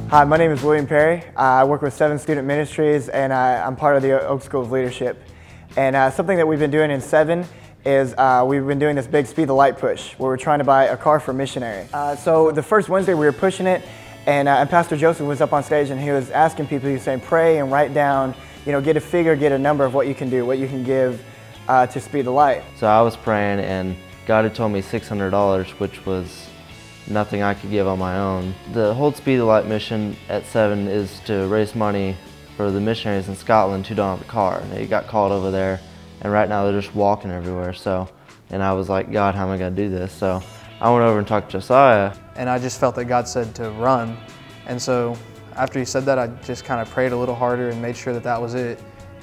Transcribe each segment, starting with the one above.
Hi, my name is William Perry. I work with Seven Student Ministries, and I'm part of the Oak School of Leadership. And something that we've been doing in Seven is we've been doing this big Speed the Light push, where we're trying to buy a car for missionary. So the first Wednesday we were pushing it, and Pastor Joseph was up on stage, and he was asking people, he was saying, pray and write down, get a figure, get a number of what you can do, what you can give to Speed the Light. So I was praying, and God had told me $600, which was nothing I could give on my own. The whole Speed the Light mission at Seven is to raise money for the missionaries in Scotland who don't have a car. They got called over there, and right now they're just walking everywhere. And I was like, God, how am I going to do this? So I went over and talked to Josiah. And I just felt that God said to run. And so after he said that, I just kind of prayed a little harder and made sure that that was it.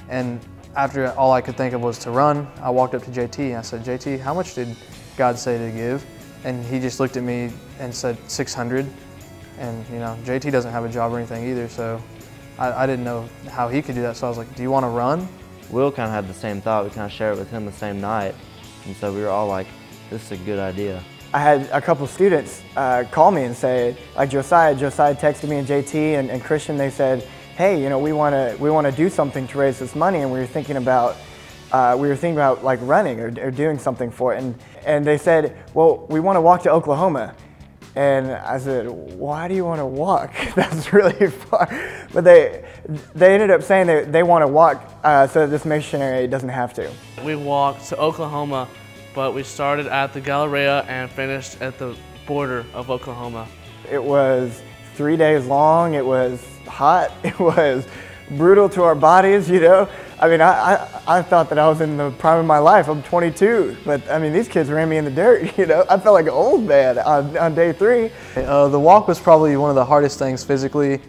And after all I could think of was to run, I walked up to JT and I said, JT, how much did God say to give? And he just looked at me and said 600. And JT doesn't have a job or anything either, so I didn't know how he could do that. So I was like, do you want to run? Will kind of had the same thought. We kind of shared it with him the same night. And so we were all like, this is a good idea. I had a couple students call me and say, like Josiah texted me and JT and Christian, they said, hey, we want to do something to raise this money, and we were thinking about like running or doing something for it. And they said, well, we want to walk to Oklahoma. And I said, why do you want to walk? That's really far. But they ended up saying they want to walk so that this missionary doesn't have to. We walked to Oklahoma, but we started at the Galleria and finished at the border of Oklahoma. It was 3 days long. It was hot. It was brutal to our bodies, I mean, I thought that I was in the prime of my life. I'm 22, but I mean, these kids ran me in the dirt, I felt like an old man on day 3. The walk was probably one of the hardest things physically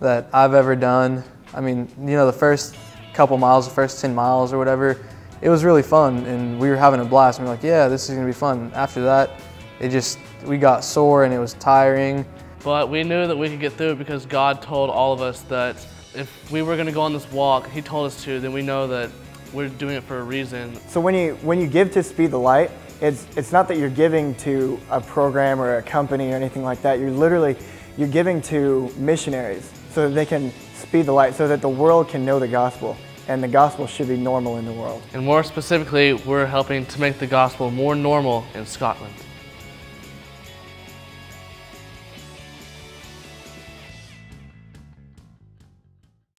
that I've ever done. I mean, the first couple miles, the first 10 miles or whatever, it was really fun, and we were having a blast. And we were like, yeah, this is gonna be fun. After that, we got sore and it was tiring. But we knew that we could get through it because God told all of us that if we were going to go on this walk, he told us to, then we know that we're doing it for a reason. So when you give to Speed the Light, it's not that you're giving to a program or a company or anything like that. You're giving to missionaries so that they can speed the light, so that the world can know the gospel, and the gospel should be normal in the world. And more specifically, we're helping to make the gospel more normal in Scotland.